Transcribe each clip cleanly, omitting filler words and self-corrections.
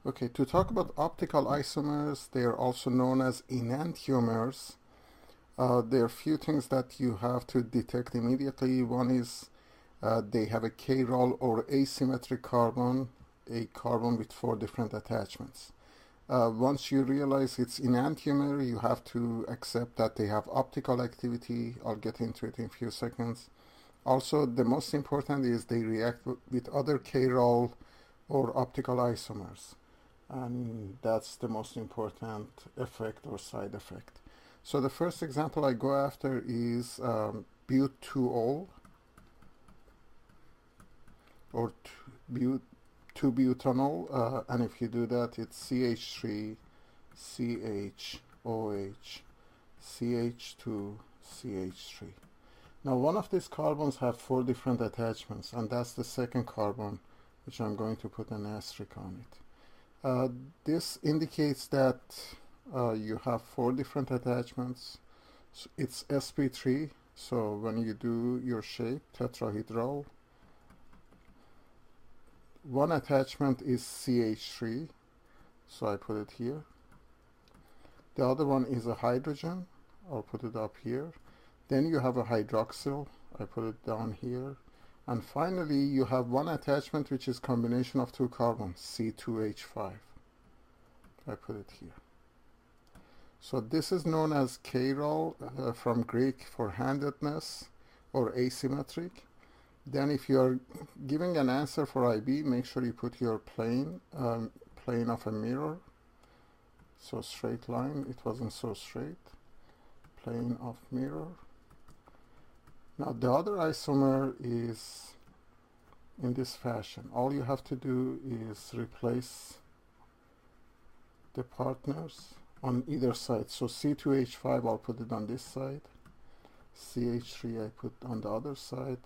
Okay, to talk about optical isomers, they are also known as enantiomers. There are a few things that you have to detect immediately. One is they have a chiral or asymmetric carbon, a carbon with 4 different attachments. Once you realize it's enantiomer, you have to accept that they have optical activity. I'll get into it in a few seconds. Also, the most important is they react with other chiral or optical isomers. And that's the most important effect or side effect. So the first example I go after is butanol or 2-butanol, and if you do that, it's CH3, CHOH, CH2, CH3. Now one of these carbons have 4 different attachments, and that's the second carbon, which I'm going to put an asterisk on it. This indicates that you have 4 different attachments. So it's sp3, so when you do your shape, tetrahedral, one attachment is CH3, so I put it here. The other one is a hydrogen, I'll put it up here. Then you have a hydroxyl, I put it down here. And finally, you have one attachment which is combination of 2 carbons, C2H5. I put it here. So this is known as chiral, from Greek for handedness, or asymmetric. Then if you are giving an answer for IB, make sure you put your plane of a mirror. So straight line, it wasn't so straight. Plane of mirror. Now the other isomer is in this fashion. All you have to do is replace the partners on either side. So C2H5, I'll put it on this side. CH3 I put on the other side.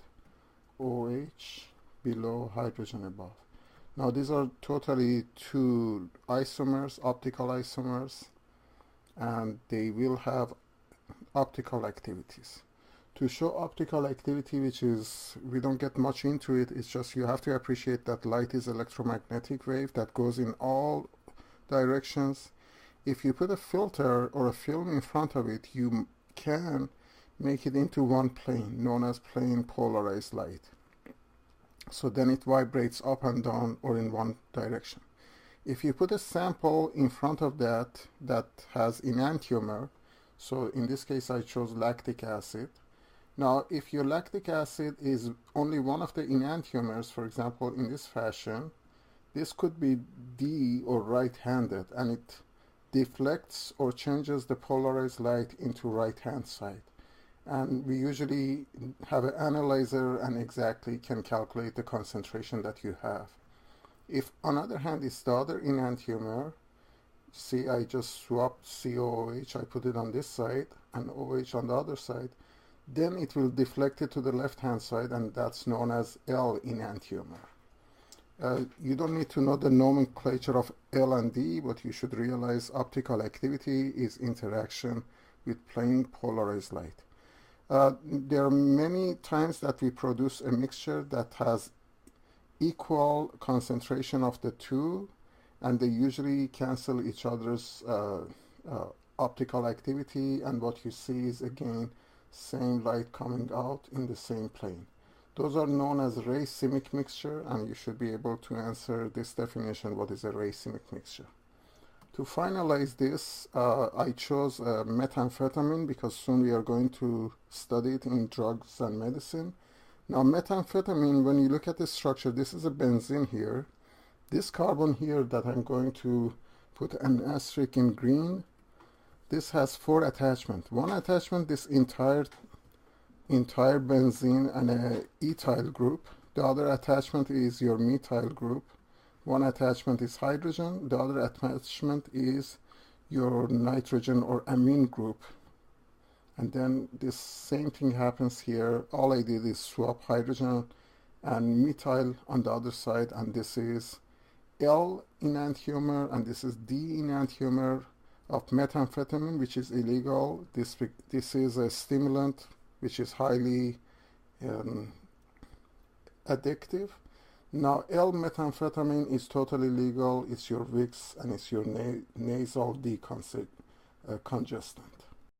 OH below, hydrogen above. Now these are totally 2 isomers, optical isomers, and they will have optical activities. To show optical activity, which is, we don't get much into it, it's just you have to appreciate that light is electromagnetic wave that goes in all directions. If you put a filter or a film in front of it, you can make it into one plane, known as plane polarized light. So then it vibrates up and down or in one direction. If you put a sample in front of that has enantiomer, so in this case I chose lactic acid. Now if your lactic acid is only one of the enantiomers, for example in this fashion, this could be D or right-handed, and it deflects or changes the polarized light into right-hand side. And we usually have an analyzer and exactly can calculate the concentration that you have. If on the other hand it's the other enantiomer, see I just swapped COOH, I put it on this side and OH on the other side, then it will deflect it to the left hand side, and that's known as L enantiomer. You don't need to know the nomenclature of L and D, but you should realize optical activity is interaction with plane polarized light. There are many times that we produce a mixture that has equal concentration of the 2, and they usually cancel each other's optical activity, and what you see is again same light coming out in the same plane. Those are known as racemic mixture, and you should be able to answer this definition, what is a racemic mixture. To finalize this, I chose methamphetamine because soon we are going to study it in drugs and medicine. Now methamphetamine, when you look at the structure, this is a benzene here. This carbon here that I'm going to put an asterisk in green, this has 4 attachments. One attachment, this entire benzene and a ethyl group. The other attachment is your methyl group. One attachment is hydrogen, the other attachment is your nitrogen or amine group. And then this same thing happens here. All I did is swap hydrogen and methyl on the other side, and this is L enantiomer and this is D enantiomer of methamphetamine, which is illegal. This is a stimulant which is highly addictive. Now, L-methamphetamine is totally legal. It's your Vicks and it's your nasal decongestant.